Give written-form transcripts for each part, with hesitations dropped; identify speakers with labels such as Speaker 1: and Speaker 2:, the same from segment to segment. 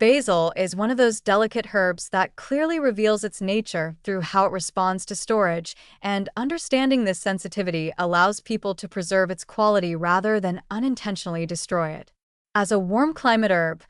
Speaker 1: Basil is one of those delicate herbs that clearly reveals its nature through how it responds to storage, and understanding this sensitivity allows people to preserve its quality rather than unintentionally destroy it. As a warm climate herb,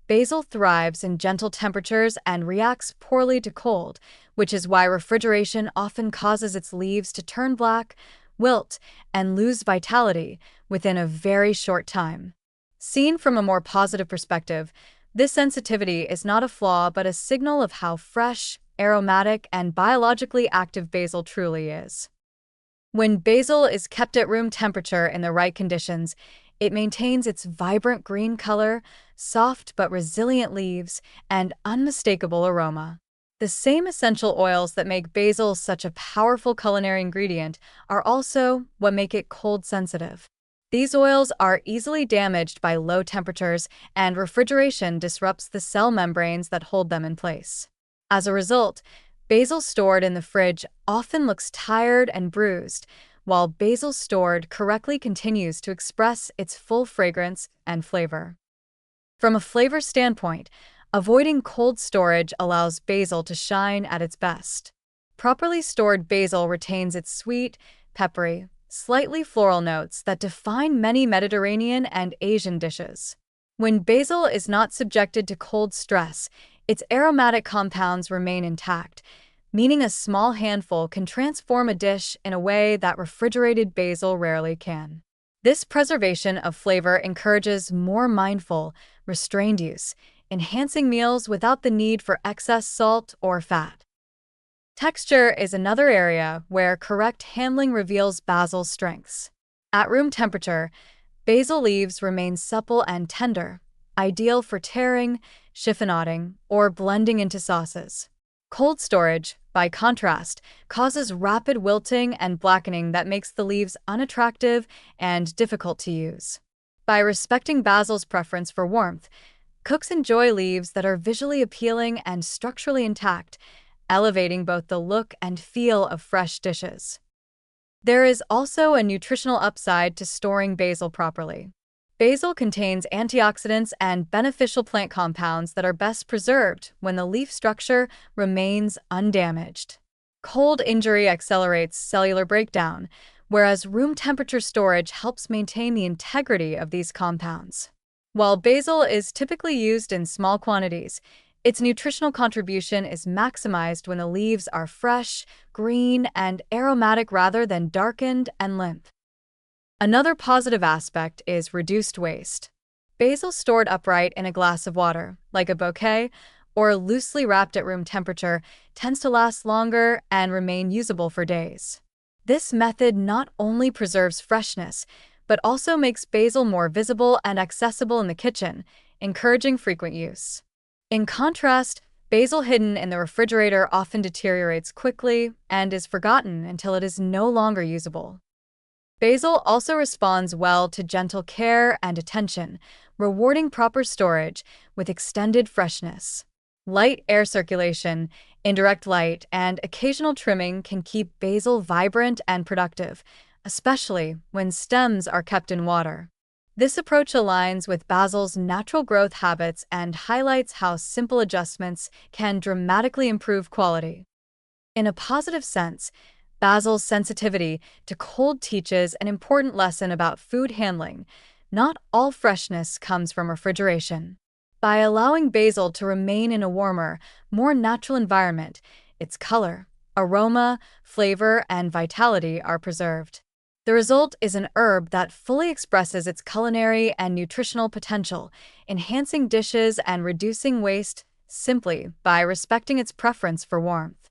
Speaker 1: basil thrives in gentle temperatures and reacts poorly to cold, which is why refrigeration often causes its leaves to turn black, wilt, and lose vitality within a very short time. Seen from a more positive perspective, this sensitivity is not a flaw but a signal of how fresh, aromatic, and biologically active basil truly is. When basil is kept at room temperature in the right conditions, it maintains its vibrant green color, soft but resilient leaves, and unmistakable aroma. The same essential oils that make basil such a powerful culinary ingredient are also what make it cold sensitive. These oils are easily damaged by low temperatures, and refrigeration disrupts the cell membranes that hold them in place. As a result, basil stored in the fridge often looks tired and bruised, while basil stored correctly continues to express its full fragrance and flavor. From a flavor standpoint, avoiding cold storage allows basil to shine at its best. Properly stored basil retains its sweet, peppery, slightly floral notes that define many Mediterranean and Asian dishes. When basil is not subjected to cold stress, its aromatic compounds remain intact, meaning a small handful can transform a dish in a way that refrigerated basil rarely can. This preservation of flavor encourages more mindful, restrained use, enhancing meals without the need for excess salt or fat. Texture is another area where correct handling reveals basil's strengths. At room temperature, basil leaves remain supple and tender, ideal for tearing, chiffonading, or blending into sauces. Cold storage, by contrast, causes rapid wilting and blackening that makes the leaves unattractive and difficult to use. By respecting basil's preference for warmth, cooks enjoy leaves that are visually appealing and structurally intact, elevating both the look and feel of fresh dishes. There is also a nutritional upside to storing basil properly. Basil contains antioxidants and beneficial plant compounds that are best preserved when the leaf structure remains undamaged. Cold injury accelerates cellular breakdown, whereas room temperature storage helps maintain the integrity of these compounds. While basil is typically used in small quantities, its nutritional contribution is maximized when the leaves are fresh, green, and aromatic rather than darkened and limp. Another positive aspect is reduced waste. Basil stored upright in a glass of water, like a bouquet, or loosely wrapped at room temperature, tends to last longer and remain usable for days. This method not only preserves freshness, but also makes basil more visible and accessible in the kitchen, encouraging frequent use. In contrast, basil hidden in the refrigerator often deteriorates quickly and is forgotten until it is no longer usable. Basil also responds well to gentle care and attention, rewarding proper storage with extended freshness. Light air circulation, indirect light, and occasional trimming can keep basil vibrant and productive, especially when stems are kept in water. This approach aligns with basil's natural growth habits and highlights how simple adjustments can dramatically improve quality. In a positive sense, basil's sensitivity to cold teaches an important lesson about food handling. Not all freshness comes from refrigeration. By allowing basil to remain in a warmer, more natural environment, its color, aroma, flavor, and vitality are preserved. The result is an herb that fully expresses its culinary and nutritional potential, enhancing dishes and reducing waste simply by respecting its preference for warmth.